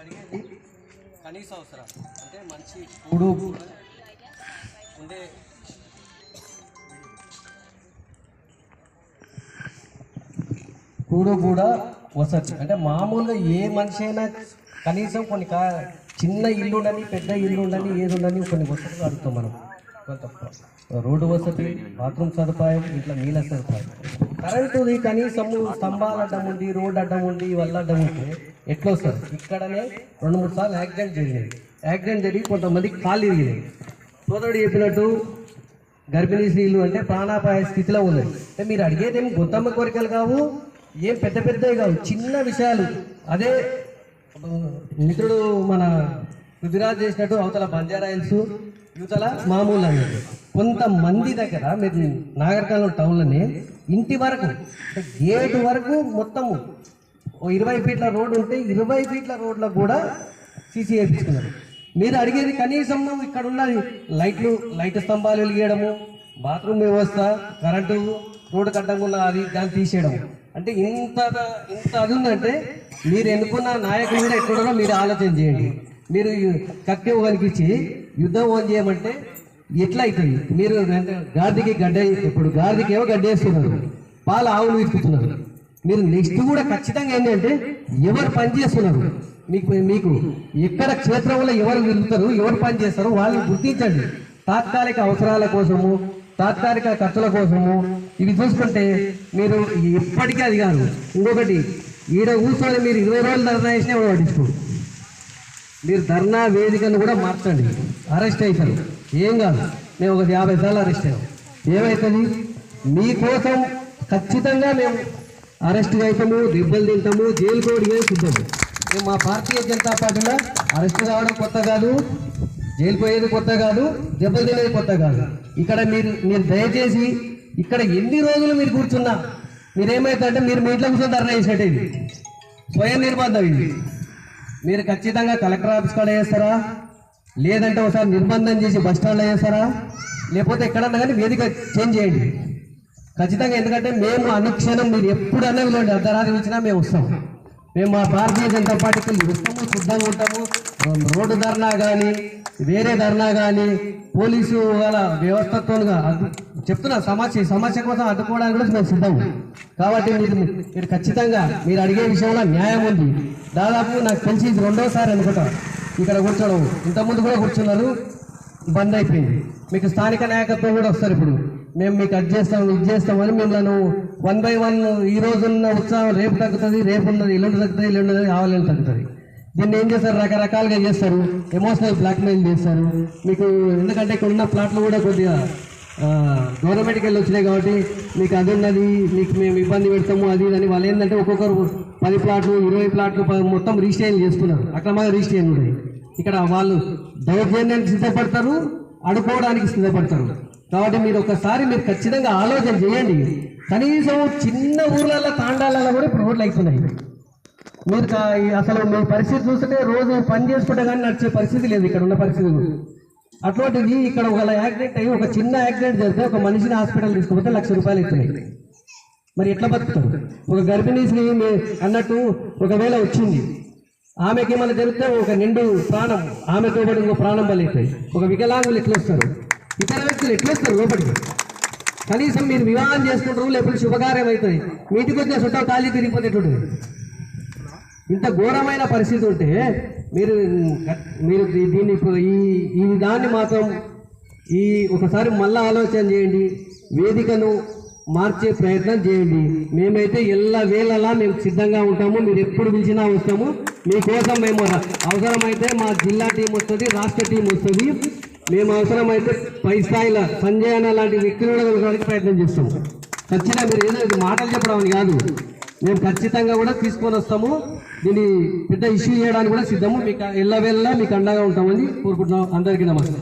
అడిగేది కనీస అవసరాలు అంటే మంచి కూడు ఉండే కూడు కూడా వసతి అంటే మామూలుగా ఏ మనిషి అయినా కనీసం కొన్ని చిన్న ఇల్లు ఉండని పెద్ద ఇల్లు ఉండని ఏది ఉండని కొన్ని వసతులు అడుగుతాం మనం. కొంత రోడ్డు వసతి, బాత్రూమ్ సదుపాయం, ఇంట్లో నీళ్ళ సదుపాయం, కరెంటుది కనీసము స్తంభాలు అడ్డం ఉండి రోడ్డు అడ్డం ఉండి వల్ల అడ్డం ఉంటే ఎట్లా వస్తారు? ఇక్కడనే 2-3 సార్లు యాక్సిడెంట్ జరిగినాయి. యాక్సిడెంట్ జరిగి కొంతమంది కాళ్ళు ఇరిగినాయి. సోదరుడు చెప్పినట్టు గర్భిణీ స్త్రీలు అంటే ప్రాణాపాయ స్థితిలో ఉన్నాయి. అంటే మీరు అడిగేది ఏం గొంతమ్మ కోరికలు కావు, ఏం పెద్ద పెద్దవి కావు, చిన్న విషయాలు. అదే మిత్రుడు మన పృథ్వీరాజ్ చేసినట్టు అవతల బంజారా హిల్స్ యువతల మామూలు అన్నట్టు కొంతమంది దగ్గర మీరు నాగరికల్ టౌన్లోనే ఇంటి వరకు గేటు వరకు మొత్తము 20 ఫీట్ల రోడ్డు ఉంటే 20 ఫీట్ల రోడ్లకు కూడా సీసీ వేయించుకున్నారు. మీరు అడిగేది కనీసం ఇక్కడ ఉన్నది లైట్ స్తంభాలు వెలిగేయడము, బాత్రూమ్ వ్యవస్థ, కరెంటు, రోడ్డు కట్టడం ఉన్న అది దాన్ని తీసేయడం. అంటే ఇంత అది ఉందంటే మీరు ఎన్నుకున్న నాయకులు కూడా ఎక్కడో మీరు ఆలోచన చేయండి. మీరు కక్కి ఒకరికి యుద్ధం ఓన్ చేయమంటే ఎట్లా అవుతుంది? మీరు గాడికి గడ్డ, ఇప్పుడు గాడికి ఏమో గడ్డ వేస్తున్నారు, పాలు ఆవులు తీసుకుతున్నారు. మీరు నెక్స్ట్ కూడా ఖచ్చితంగా ఏంటంటే ఎవరు పని చేస్తున్నారు, మీకు ఎక్కడ క్షేత్రంలో ఎవరు వెళ్తారు, ఎవరు పని చేస్తారో వాళ్ళని గుర్తించండి. తాత్కాలిక అవసరాల కోసము, తాత్కాలిక ఖర్చుల కోసము ఇవి చూసుకుంటే మీరు ఎప్పటికీ అది కాదు. ఇంకొకటి, ఈడ కూర్చొని మీరు 20 రోజులు ధర్నా చేసినా ఎవరు పట్టించుకోరు. మీరు ధర్నా వేదికను కూడా మార్చండి. అరెస్ట్ అవుతారు, ఏం కాదు. మేము ఒక 50 సార్లు అరెస్ట్ అయ్యాం. ఏమవుతుంది? మీకోసం ఖచ్చితంగా మేము అరెస్ట్ అవుతాము, దెబ్బలు తింటాము, జైలు కోడిగా సిద్ధము. మేము మా భారతీయ జనతా పార్టీలో అరెస్ట్ కావడం కొత్త కాదు, జైలు పోయేది కొత్త కాదు, దెబ్బలు తినేది కొత్త కాదు. ఇక్కడ మీరు దయచేసి ఇక్కడ ఎన్ని రోజులు మీరు కూర్చున్నా మీరేమైతుందంటే మీరు మీ ఇంట్లో కూర్చొని ధర్నా చేసినట్టు ఇది స్వయం నిర్బంధం. ఇది మీరు ఖచ్చితంగా కలెక్టర్ ఆఫీస్ కాడ చేస్తారా, లేదంటే ఒకసారి నిర్బంధం చేసి బస్ స్టాండ్లో చేస్తారా, లేకపోతే ఎక్కడన్నా కానీ వేదిక చేంజ్ చేయండి ఖచ్చితంగా. ఎందుకంటే మేము అనుక్షణం మీరు ఎప్పుడన్నా వీళ్ళు అర్ధరాత్రి ఇచ్చినా మేము వస్తాము. మేము మా భారతీయ జనతా పార్టీకి వస్తాము, సిద్ధంగా ఉంటాము. రోడ్డు ధర్నా కానీ వేరే ధర్నా కానీ పోలీసు వాళ్ళ వ్యవస్థతోగా చెప్తున్నా సమస్య కోసం అడ్డుకోవడానికి కూడా మేము సిద్ధము. కాబట్టి మీరు ఖచ్చితంగా మీరు అడిగే విషయంలో న్యాయం ఉంది. దాదాపు నాకు తెలిసి 2వసారి అనుకుంటా ఇక్కడ కూర్చోవడం. ఇంతకుముందు కూడా కూర్చున్నారు, బంద్ అయిపోయింది. మీకు స్థానిక నాయకత్వం కూడా వస్తారు. ఇప్పుడు మేము మీకు అది చేస్తాం, ఇది చేస్తామని మిమ్మల్ని 1 by 1 ఈ రోజున్న ఉత్సాహం రేపు తగ్గుతుంది, రేపు ఉన్నది ఎల్లుండి తగ్గుతుంది, ఎల్లుండి ఆవలేని తగ్గుతుంది. దీన్ని ఏం చేస్తారు? రకరకాలుగా చేస్తారు, ఎమోషనల్ బ్లాక్మెయిల్ చేస్తారు మీకు. ఎందుకంటే ఇక్కడ ఉన్న ప్లాట్లు కూడా కొద్దిగా గవర్నమెంట్కి వెళ్ళి వచ్చినాయి కాబట్టి మీకు అది ఉన్నది, మీకు మేము ఇబ్బంది పెడతాము అది అని. వాళ్ళు ఏంటంటే ఒక్కొక్కరు 10 ప్లాట్లు 20 ప్లాట్లు మొత్తం రిజిస్ట్రేషన్ చేసుకున్నారు. అక్రమంగా రిజిస్ట్రేషన్ ఉన్నాయి. ఇక్కడ వాళ్ళు దౌర్జన్యానికి సిద్ధపడతారు, అడుకోవడానికి సిద్ధపడతారు. కాబట్టి మీరు ఒకసారి మీరు ఖచ్చితంగా ఆలోచన చేయండి. కనీసం చిన్న ఊర్లలో తాండాలలో కూడా ఇప్పుడు రోడ్లు అవుతున్నాయి. మీరు అసలు మీ పరిస్థితి చూస్తుంటే రోజు పని చేసుకుంటే కానీ నడిచే పరిస్థితి లేదు ఇక్కడ ఉన్న పరిస్థితి. అటువంటిది ఇక్కడ ఒక యాక్సిడెంట్ అయ్యి ఒక చిన్న యాక్సిడెంట్ జరిగితే ఒక మనిషిని హాస్పిటల్ తీసుకుపోతే ₹1,00,000 ఇస్తున్నాయి. మరి ఎట్లా బతుకుతారు? ఒక గర్భిణీ స్త్రీ అన్నట్టు ఒకవేళ వచ్చింది, ఆమెకి ఏమైనా జరిగితే ఒక నిండు ప్రాణం, ఆమెతో పాటు ఇంకో ప్రాణం బలవుతాయి. ఒక వికలాంగులు ఎట్లా వస్తారు, ఇతర వ్యక్తులు ఎట్లా వస్తారు లోపలికి? కనీసం మీరు వివాహం చేసుకుంటారు, లేకపోతే శుభకార్యం అవుతుంది, మీ ఇంటికి వచ్చిన చుట్టాలు ఖాళీ తిరిగిపోతే ఎట్లుంటుంది? ఇంత ఘోరమైన పరిస్థితి ఉంటే మీరు దీన్ని ఈ దాన్ని మాత్రం ఒకసారి మళ్ళా ఆలోచన చేయండి. వేదికను మార్చే ప్రయత్నం చేయండి. మేమైతే ఎల్లవేళలా మేము సిద్ధంగా ఉంటాము. మీరు ఎప్పుడు పిలిచినా వస్తాము. మీకోసం మేము అవసరమైతే మా జిల్లా టీం వస్తుంది, రాష్ట్ర టీం వస్తుంది. మేము అవసరమైతే పై స్థాయిలో సంజయ్ అన్న లాంటి వ్యక్తులు కూడా కలగడానికి ప్రయత్నం చేస్తాము. ఖచ్చితంగా మీరు ఏదో మాటలు చెప్పడం అని కాదు, మేము ఖచ్చితంగా కూడా తీసుకొని వస్తాము. దీన్ని పెద్ద ఇష్యూ చేయడానికి కూడా సిద్ధము. మీకు ఎల్లవేళలా మీకు అండగా ఉంటామని కోరుకుంటున్నాం. అందరికీ నమస్తే.